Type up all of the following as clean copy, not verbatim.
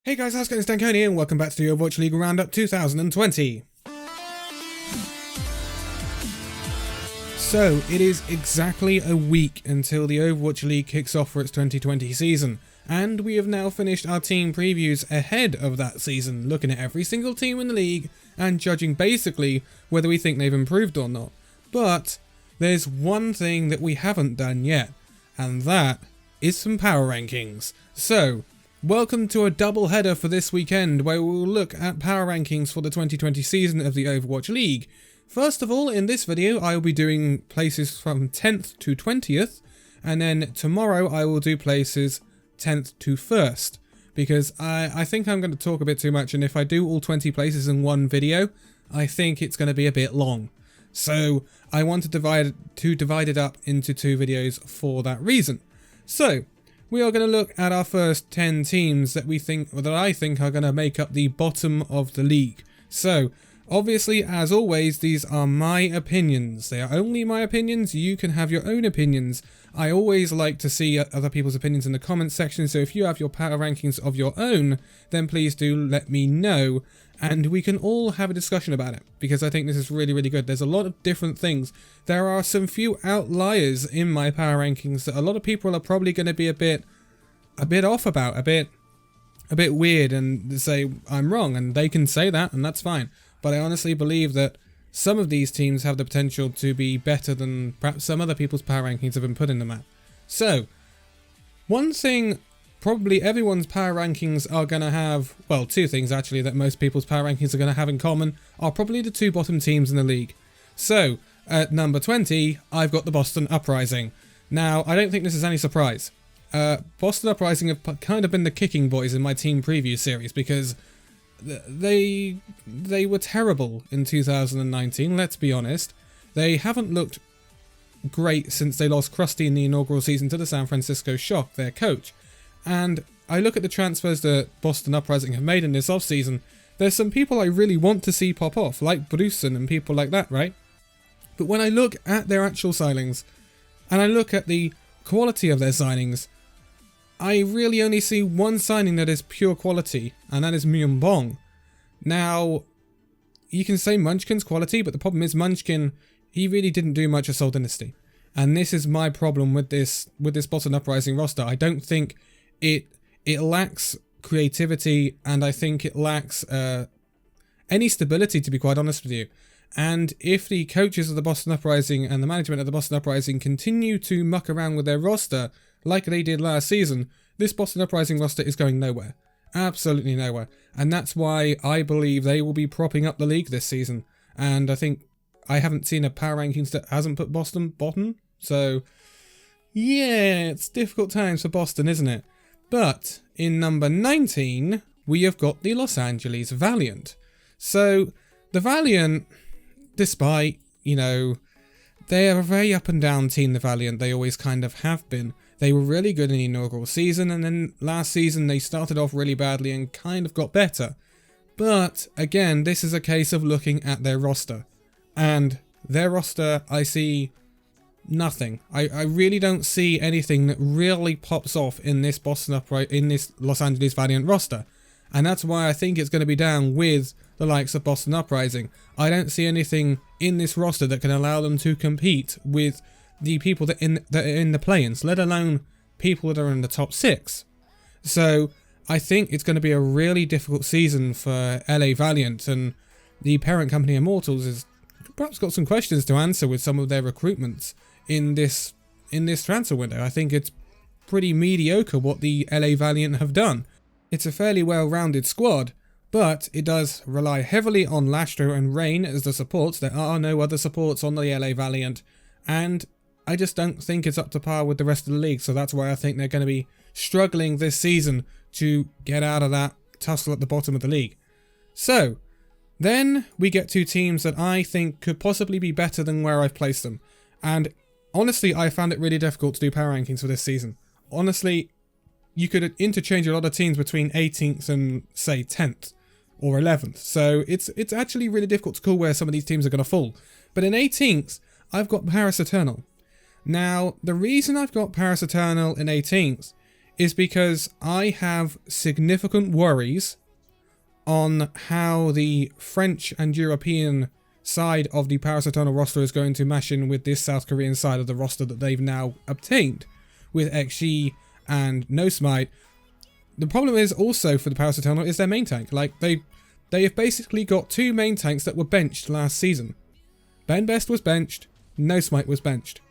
Hey guys, how's it going? It's Danconia and welcome back to the Overwatch League Roundup 2020. So, it is exactly a week until the Overwatch League kicks off for its 2020 season, and we have now finished our team previews ahead of that season, looking at every single team in the league and judging basically whether we think they've improved or not. But there's one thing that we haven't done yet, and that is some power rankings. So, welcome to a double header for this weekend where we will look at power rankings for the 2020 season of the Overwatch League. First of all, in this video I will be doing places from 10th to 20th, and then tomorrow I will do places 10th to 1st, because I think I'm going to talk a bit too much, and if I do all 20 places in one video, I think it's going to be a bit long. So I want to divide it up into two videos for that reason. So we are going to look at our first 10 teams that I think are going to make up the bottom of the league. So, obviously, as always, these are my opinions. They are only my opinions. You can have your own opinions. I always like to see other people's opinions in the comments section, so if you have your power rankings of your own, then please do let me know, and we can all have a discussion about it, because I think this is really, really good. There's a lot of different things. There are some few outliers in my power rankings that a lot of people are probably going to be a bit off about, a bit weird, and say I'm wrong, and they can say that, and that's fine. But I honestly believe that some of these teams have the potential to be better than perhaps some other people's power rankings have been put in the map. So, one thing probably everyone's power rankings are going to have, well, two things actually that most people's power rankings are going to have in common are probably the two bottom teams in the league. So, at number 20, I've got the Boston Uprising. Now, I don't think this is any surprise. Boston Uprising have kind of been the kicking boys in my team preview series, because they were terrible in 2019, let's be honest. They haven't looked great since they lost Krusty in the inaugural season to the San Francisco Shock, their coach. And I look at the transfers that Boston Uprising have made in this offseason. There's some people I really want to see pop off, like Brusen and people like that, right? But when I look at their actual signings, and I look at the quality of their signings, I really only see one signing that is pure quality, and that is Myunbong. Now, you can say Munchkin's quality, but the problem is Munchkin, he really didn't do much at Seoul Dynasty. And this is my problem with this Boston Uprising roster. I don't think it lacks creativity, and I think it lacks any stability, to be quite honest with you. And if the coaches of the Boston Uprising and the management of the Boston Uprising continue to muck around with their roster like they did last season, this Boston Uprising roster is going nowhere. Absolutely nowhere. And that's why I believe they will be propping up the league this season. And I think I haven't seen a power rankings that hasn't put Boston bottom. So, yeah, it's difficult times for Boston, isn't it? But in number 19, we have got the Los Angeles Valiant. So, the Valiant, despite, they are a very up and down team, the Valiant. They always kind of have been. They were really good in the inaugural season, and then last season they started off really badly and kind of got better. But, again, this is a case of looking at their roster. And their roster, I see nothing. I really don't see anything that really pops off in this Los Angeles Valiant roster. And that's why I think it's going to be down with the likes of Boston Uprising. I don't see anything in this roster that can allow them to compete with the people that are in the play-ins, let alone people that are in the top 6. So I think it's going to be a really difficult season for LA Valiant, and the parent company Immortals has perhaps got some questions to answer with some of their recruitments in this transfer window. I think it's pretty mediocre what the LA Valiant have done. It's a fairly well-rounded squad, but it does rely heavily on Lastro and Rain as the supports. There are no other supports on the LA Valiant, and I just don't think it's up to par with the rest of the league, so that's why I think they're going to be struggling this season to get out of that tussle at the bottom of the league. So, then we get two teams that I think could possibly be better than where I've placed them. And honestly, I found it really difficult to do power rankings for this season. Honestly, you could interchange a lot of teams between 18th and, say, 10th or 11th. So it's actually really difficult to call where some of these teams are going to fall. But in 18th, I've got Paris Eternal. Now, the reason I've got Paris Eternal in 18th is because I have significant worries on how the French and European side of the Paris Eternal roster is going to mash in with this South Korean side of the roster that they've now obtained with XG and No Smite. The problem is also for the Paris Eternal is their main tank. Like, they have basically got two main tanks that were benched last season. Ben Best was benched, No Smite was benched.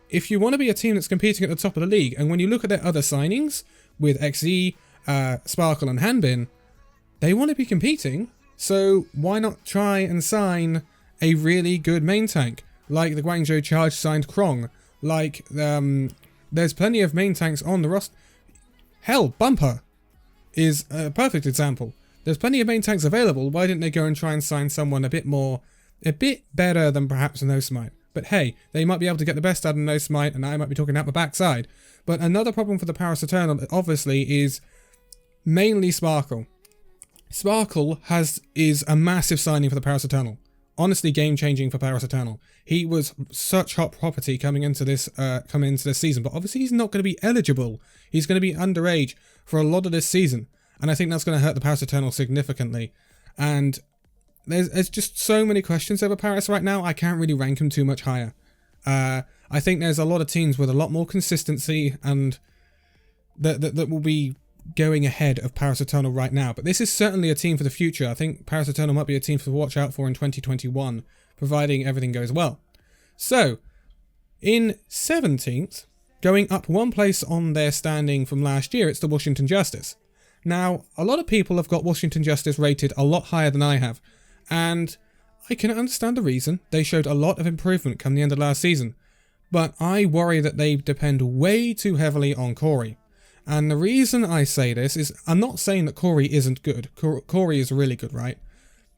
If you want to be a team that's competing at the top of the league, and when you look at their other signings with XZ, Sparkle and Hanbin, they want to be competing, so why not try and sign a really good main tank? Like the Guangzhou Charge signed Krong, like there's plenty of main tanks on the roster. Hell, Bumper is a perfect example. There's plenty of main tanks available, why didn't they go and try and sign someone a bit better than perhaps a No Smite? But hey, they might be able to get the best out of No Smite, and I might be talking out my backside. But another problem for the Paris Eternal, obviously, is mainly Sparkle. Sparkle is a massive signing for the Paris Eternal. Honestly, game-changing for Paris Eternal. He was such hot property coming into this season, but obviously he's not going to be eligible. He's going to be underage for a lot of this season, and I think that's going to hurt the Paris Eternal significantly. And there's just so many questions over Paris right now, I can't really rank him too much higher. I think there's a lot of teams with a lot more consistency and that will be going ahead of Paris Eternal right now. But this is certainly a team for the future. I think Paris Eternal might be a team to watch out for in 2021, providing everything goes well. So, in 17th, going up one place on their standing from last year, it's the Washington Justice. Now, a lot of people have got Washington Justice rated a lot higher than I have, and I can understand the reason. They showed a lot of improvement come the end of last season, but I worry that they depend way too heavily on Corey. And the reason I say this is, I'm not saying that Corey isn't good. Corey is really good, right?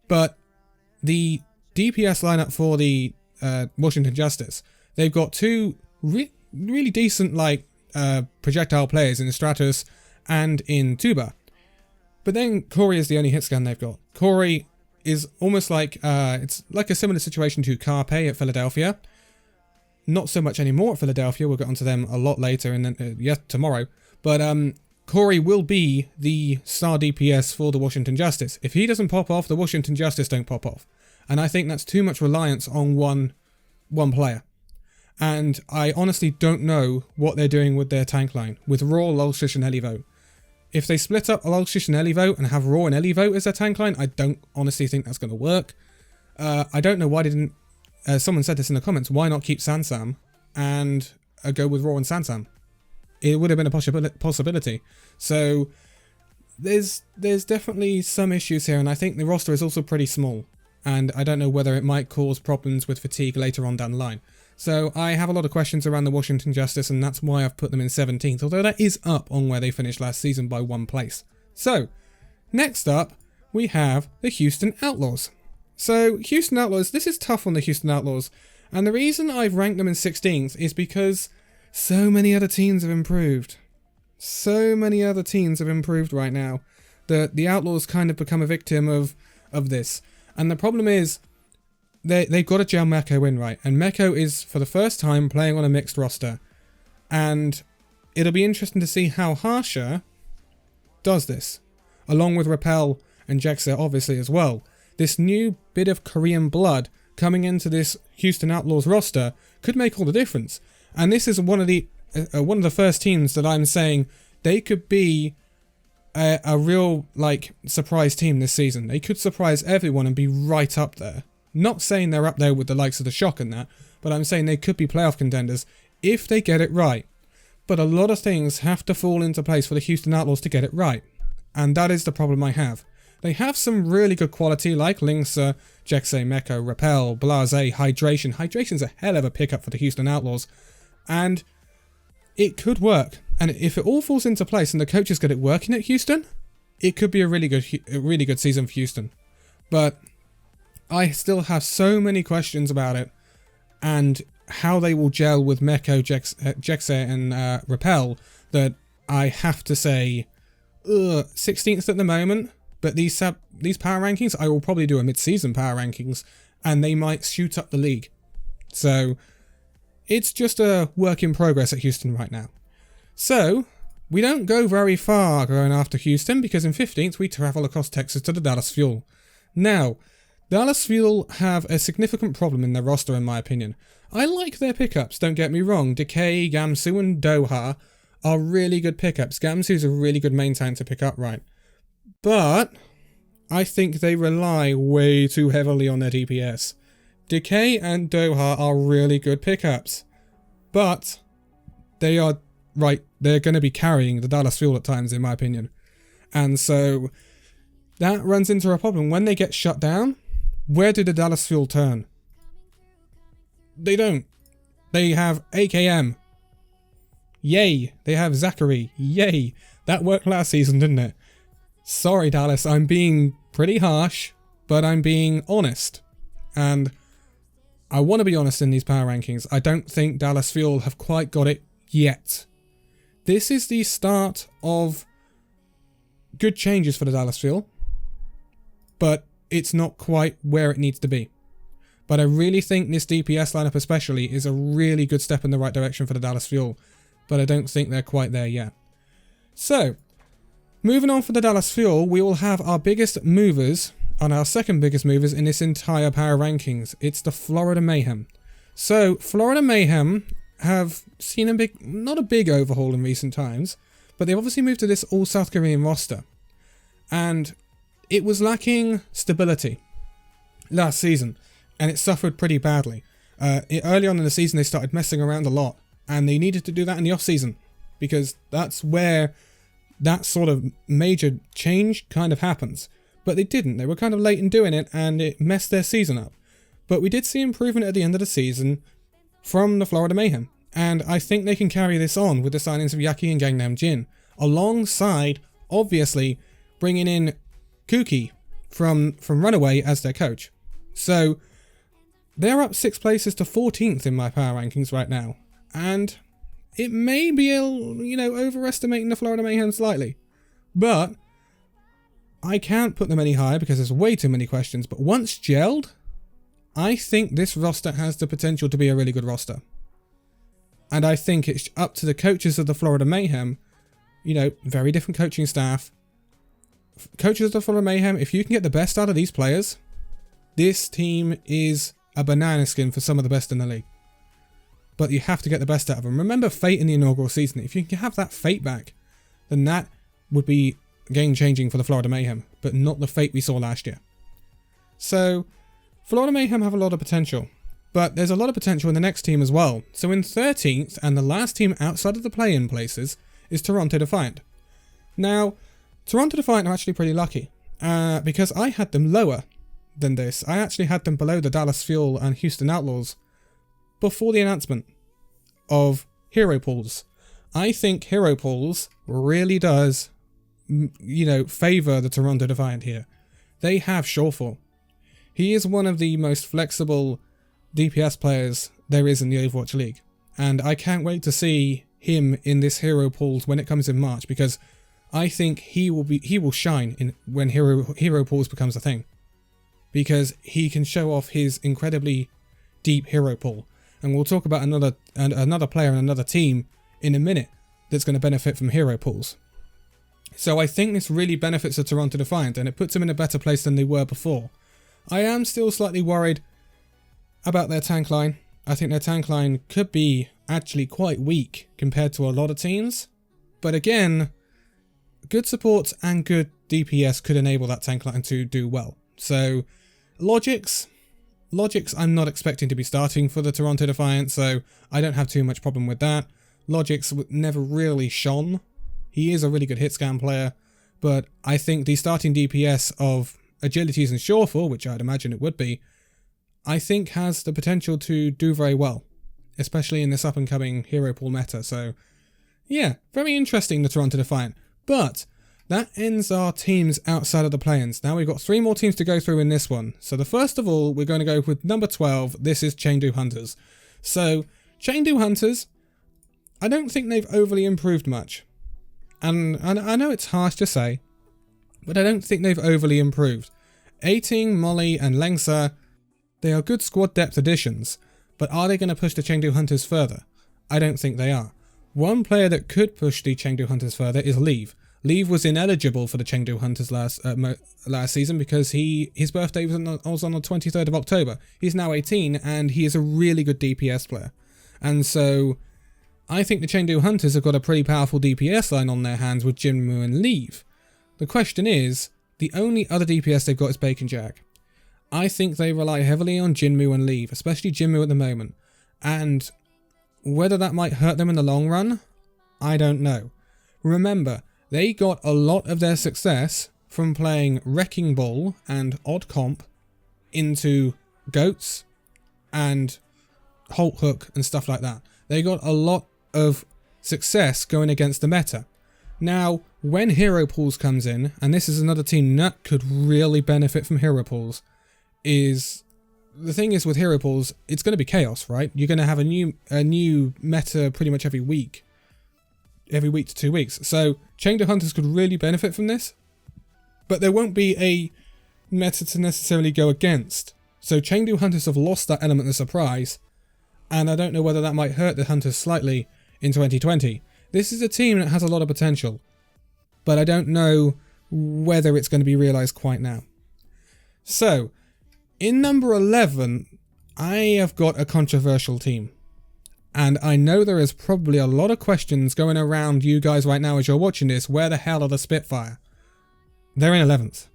But the DPS lineup for the Washington Justice, they've got two really decent projectile players in Stratus and in Tuba. But then Corey is the only hit scan they've got. Corey is almost like, it's like a similar situation to Carpe at Philadelphia. Not so much anymore at Philadelphia, we'll get onto them a lot later and then tomorrow. But Corey will be the star DPS for the Washington Justice. If he doesn't pop off, the Washington Justice don't pop off. And I think that's too much reliance on one player. And I honestly don't know what they're doing with their tank line, with Raw, Lulshish and Elivo. If they split up Lulshish and Elivo and have Raw and Elivo as their tank line, I don't honestly think that's going to work. I don't know why they didn't, someone said this in the comments, why not keep Sansam and go with Raw and Sansam? It would have been a possibility. So there's definitely some issues here, and I think the roster is also pretty small. And I don't know whether it might cause problems with fatigue later on down the line. So I have a lot of questions around the Washington Justice, and that's why I've put them in 17th, although that is up on where they finished last season by one place. So, next up, we have the Houston Outlaws. So, Houston Outlaws, this is tough on the Houston Outlaws, and the reason I've ranked them in 16th is because so many other teams have improved. So many other teams have improved right now that the Outlaws kind of become a victim of this. And the problem is, they've got to gel Meko in right. And Meko is, for the first time, playing on a mixed roster. And it'll be interesting to see how Harsha does this. Along with Repel and Jexer, obviously, as well. This new bit of Korean blood coming into this Houston Outlaws roster could make all the difference. And this is one of the first teams that I'm saying they could be a real surprise team this season. They could surprise everyone and be right up there. Not saying they're up there with the likes of the Shock and that, but I'm saying they could be playoff contenders if they get it right. But a lot of things have to fall into place for the Houston Outlaws to get it right. And that is the problem I have. They have some really good quality like Linksa, Jexay, Meko, Repel, Blase, Hydration. Hydration's a hell of a pickup for the Houston Outlaws. And it could work. And if it all falls into place and the coaches get it working at Houston, it could be a really good season for Houston. But I still have so many questions about it and how they will gel with Meko, Jexer and Repel that I have to say 16th at the moment. But these power rankings, I will probably do a mid-season power rankings and they might shoot up the league. So it's just a work in progress at Houston right now. So We don't go very far going after Houston because in 15th we travel across Texas to the Dallas Fuel. Now, Dallas Fuel have a significant problem in their roster in my opinion. I like their pickups, don't get me wrong. Decay, Gamsu and Doha are really good pickups. Gamsu's a really good main tank to pick up right. But I think they rely way too heavily on their DPS. Decay and Doha are really good pickups. But they are, they're going to be carrying the Dallas Fuel at times in my opinion. And so that runs into a problem. When they get shut down, where do the Dallas Fuel turn? They don't. They have AKM. Yay. They have Zachary. Yay. That worked last season, didn't it? Sorry, Dallas. I'm being pretty harsh, but I'm being honest. And I want to be honest in these power rankings. I don't think Dallas Fuel have quite got it yet. This is the start of good changes for the Dallas Fuel, but it's not quite where it needs to be. But I really think this DPS lineup especially is a really good step in the right direction for the Dallas Fuel, but I don't think they're quite there yet. So, moving on for the Dallas Fuel, we will have our biggest movers, and our second biggest movers in this entire power rankings. It's the Florida Mayhem. So, Florida Mayhem have seen a big, not a big overhaul in recent times, but they've obviously moved to this all South Korean roster. And it was lacking stability last season, and it suffered pretty badly. Early on in the season, they started messing around a lot, and they needed to do that in the off-season, because that's where that sort of major change kind of happens. But they didn't. They were kind of late in doing it, and it messed their season up. But we did see improvement at the end of the season from the Florida Mayhem, and I think they can carry this on with the signings of Yaki and Gangnam Jin, alongside, obviously, bringing in Kuki from Runaway as their coach. So they're up 6 places to 14th in my power rankings right now, and it may be, overestimating the Florida Mayhem slightly, but I can't put them any higher because there's way too many questions. But once gelled, I think this roster has the potential to be a really good roster, and I think it's up to the coaches of the Florida Mayhem. Very different coaching staff. Coaches of the Florida Mayhem, if you can get the best out of these players, this team is a banana skin for some of the best in the league. But you have to get the best out of them. Remember Fate in the inaugural season. If you can have that Fate back, then that would be game-changing for the Florida Mayhem, but not the Fate we saw last year. So, Florida Mayhem have a lot of potential, but there's a lot of potential in the next team as well. So in 13th, and the last team outside of the play-in places, is Toronto Defiant. Now, Toronto Defiant are actually pretty lucky, because I had them lower than this. I actually had them below the Dallas Fuel and Houston Outlaws before the announcement of hero pools. I think hero pools really does, favour the Toronto Defiant here. They have Shawfall. He is one of the most flexible DPS players there is in the Overwatch League, and I can't wait to see him in this hero pools when it comes in March, because I think he will shine when hero pools becomes a thing, because he can show off his incredibly deep hero pool. And we'll talk about another player and another team in a minute that's going to benefit from hero pools. So I think this really benefits the Toronto Defiant, and it puts them in a better place than they were before. I am still slightly worried about their tank line. I think their tank line could be actually quite weak compared to a lot of teams. But again, good supports and good DPS could enable that tank line to do well. So Logics I'm not expecting to be starting for the Toronto Defiant, so I don't have too much problem with that. Logics never really shone. He is a really good hit scan player, but I think the starting DPS of Agilities and Shawfall, which I'd imagine it would be, I think has the potential to do very well, especially in this up-and-coming hero pool meta. So yeah, very interesting, the Toronto Defiant. But that ends our teams outside of the play-ins. Now we've got 3 more teams to go through in this one. So the first of all, we're going to go with number 12. This is Chengdu Hunters. So Chengdu Hunters, I don't think they've overly improved much. And I know it's harsh to say, but I don't think they've overly improved. Aiting, Molly and Lengsa, they are good squad depth additions, but are they going to push the Chengdu Hunters further? I don't think they are. One player that could push the Chengdu Hunters further is Leave. Leave was ineligible for the Chengdu Hunters last season because his birthday was on the 23rd of October. He's now 18 and he is a really good DPS player. And so I think the Chengdu Hunters have got a pretty powerful DPS line on their hands with Jinmu and Leave. The question is, the only other DPS they've got is Bacon Jack. I think they rely heavily on Jinmu and Leave, especially Jinmu at the moment. And whether that might hurt them in the long run, I don't know. Remember, they got a lot of their success from playing Wrecking Ball and Odd Comp into Goats and Halt Hook and stuff like that. They got a lot of success going against the meta. Now, when Hero Pools comes in, and this is another team that could really benefit from Hero Pools, is the thing is with Hero Pools, it's going to be chaos, right? You're going to have a new meta pretty much every week to 2 weeks. So Chengdu Hunters could really benefit from this, but there won't be a meta to necessarily go against. So Chengdu Hunters have lost that element of surprise, and I don't know whether that might hurt the Hunters slightly in 2020. This is a team that has a lot of potential, but I don't know whether it's going to be realised quite now. So, in number 11, I have got a controversial team. And I know there is probably a lot of questions going around you guys right now as you're watching this. Where the hell are the Spitfire? They're in 11th.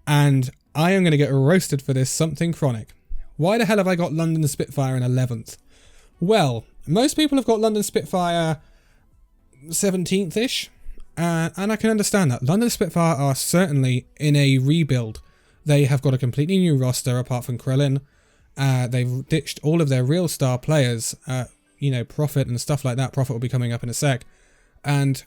And I am going to get roasted for this, something chronic. Why the hell have I got London Spitfire in 11th? Well, most people have got London Spitfire 17th-ish. And I can understand that. London Spitfire are certainly in a rebuild. They have got a completely new roster apart from Krillin. They've ditched all of their real star players, Prophet and stuff like that. Prophet will be coming up in a sec. And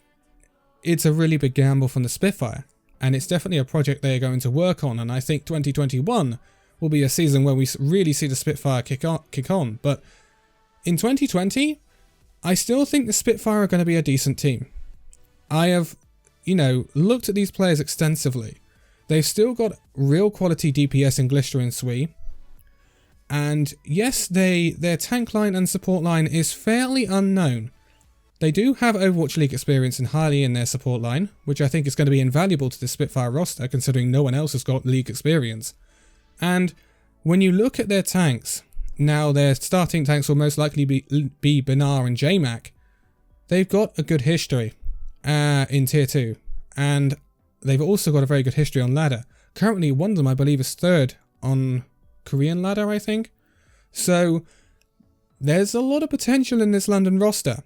it's a really big gamble from the Spitfire. And it's definitely a project they are going to work on. And I think 2021 will be a season where we really see the Spitfire kick on. But in 2020, I still think the Spitfire are going to be a decent team. I have, looked at these players extensively. They've still got real quality DPS in Glister and Sui. And yes, their tank line and support line is fairly unknown. They do have Overwatch League experience entirely in their support line, which I think is going to be invaluable to the Spitfire roster considering no one else has got League experience. And when you look at their tanks, now their starting tanks will most likely be Binar and JMac. They've got a good history in Tier 2. And they've also got a very good history on ladder. Currently, one of them, I believe, is 3rd on Korean ladder, I think. So, there's a lot of potential in this London roster.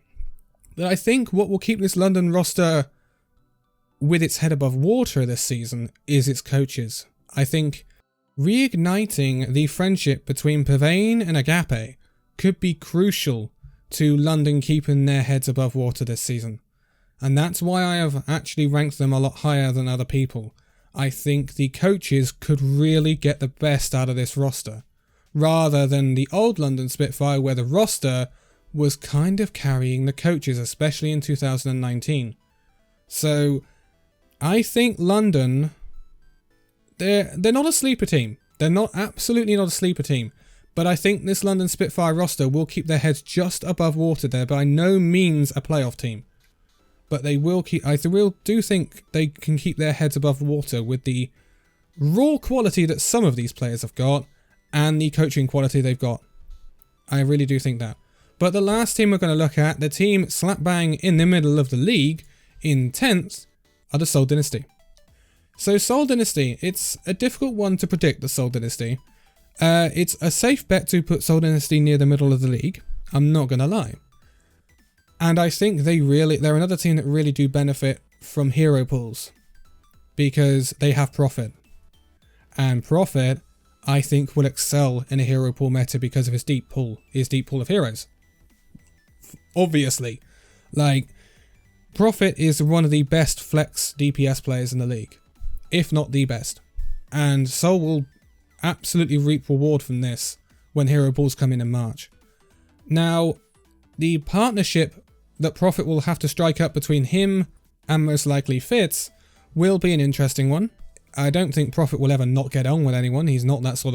But I think what will keep this London roster with its head above water this season is its coaches. I think reigniting the friendship between Pavane and Agape could be crucial to London keeping their heads above water this season. And that's why I have actually ranked them a lot higher than other people. I think the coaches could really get the best out of this roster, rather than the old London Spitfire where the roster was kind of carrying the coaches, especially in 2019. So, I think London, they're not a sleeper team. They're absolutely not a sleeper team. But I think this London Spitfire roster will keep their heads just above water. They're by no means a playoff team. But they will keep. I do think they can keep their heads above water with the raw quality that some of these players have got and the coaching quality they've got. I really do think that. But the last team we're going to look at, the team slap bang in the middle of the league in 10th, are the Seoul Dynasty. So Seoul Dynasty, it's a difficult one to predict, the Seoul Dynasty. It's a safe bet to put Seoul Dynasty near the middle of the league. I'm not going to lie. And I think they're another team that really do benefit from hero pools. Because they have Prophet. And Prophet, I think, will excel in a hero pool meta because of his deep pool of heroes. Obviously. Prophet is one of the best flex DPS players in the league. If not the best. And Seoul will absolutely reap reward from this when hero pools come in March. Now, the partnership that Prophet will have to strike up between him and most likely Fitz will be an interesting one. I don't think Prophet will ever not get on with anyone. He's not that sort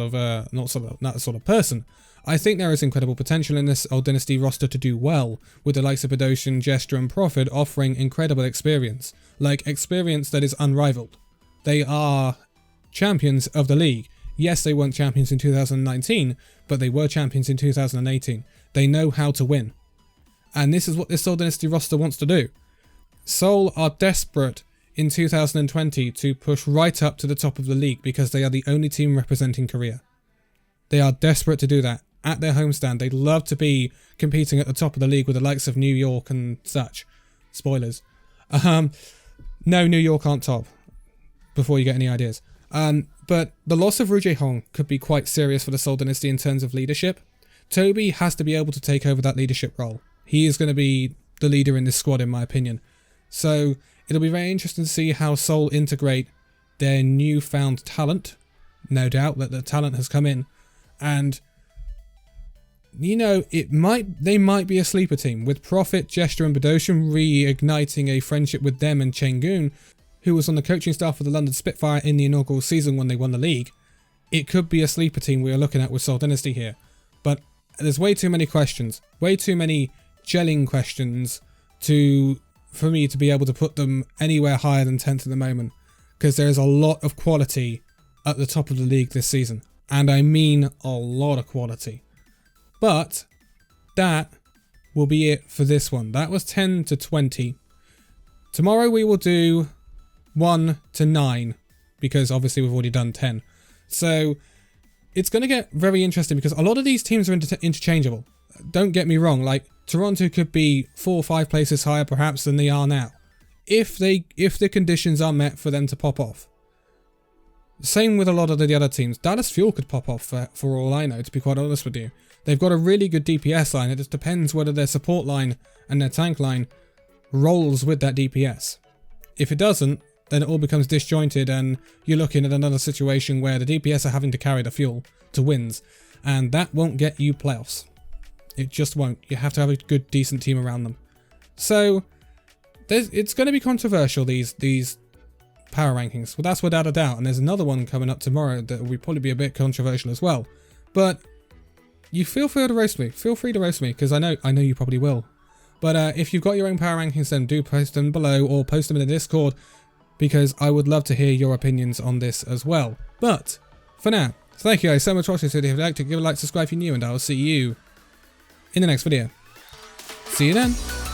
of person. I think there is incredible potential in this old Dynasty roster to do well, with the likes of Bidoshin, Jester and Prophet offering incredible experience. Like, experience that is unrivaled. They are champions of the league. Yes, they weren't champions in 2019, but they were champions in 2018. They know how to win. And this is what this Seoul Dynasty roster wants to do. Seoul are desperate in 2020 to push right up to the top of the league because they are the only team representing Korea. They are desperate to do that. At their homestand, they'd love to be competing at the top of the league with the likes of New York and such. Spoilers. No, New York aren't top, before you get any ideas. But the loss of Ru Jae-hong could be quite serious for the Seoul Dynasty in terms of leadership. Toby has to be able to take over that leadership role. He is going to be the leader in this squad, in my opinion. So it'll be very interesting to see how Seoul integrate their newfound talent. No doubt that the talent has come in. And, you know, they might be a sleeper team, with Prophet, Jester and Bidoshin reigniting a friendship with them and Chengdu, who was on the coaching staff of the London Spitfire in the inaugural season when they won the league. It could be a sleeper team we are looking at with Seoul Dynasty here. But there's way too many questions, way too many gelling questions for me to be able to put them anywhere higher than 10th at the moment, because there's a lot of quality at the top of the league this season. And I mean a lot of quality. But that will be it for this one. That was 10 to 20. Tomorrow we will do 1 to 9, because obviously we've already done 10. So it's going to get very interesting because a lot of these teams are interchangeable. Don't get me wrong, like Toronto could be 4 or 5 places higher perhaps than they are now, if the conditions are met for them to pop off. Same with a lot of the other teams. Dallas Fuel could pop off for all I know, to be quite honest with you. They've got a really good DPS line. It just depends whether their support line and their tank line rolls with that DPS. If it doesn't, then it all becomes disjointed and you're looking at another situation where the DPS are having to carry the fuel to wins, and that won't get you playoffs. It just won't. You have to have a good, decent team around them. So it's going to be controversial, these power rankings. Well, that's without a doubt. And there's another one coming up tomorrow that will probably be a bit controversial as well. But you feel free to roast me. Feel free to roast me, because I know you probably will. But if you've got your own power rankings, then do post them below or post them in the Discord, because I would love to hear your opinions on this as well. But for now, thank you guys so much for watching this video. If you'd like to, give a like, subscribe if you're new, and I'll see you in the next video. See you then.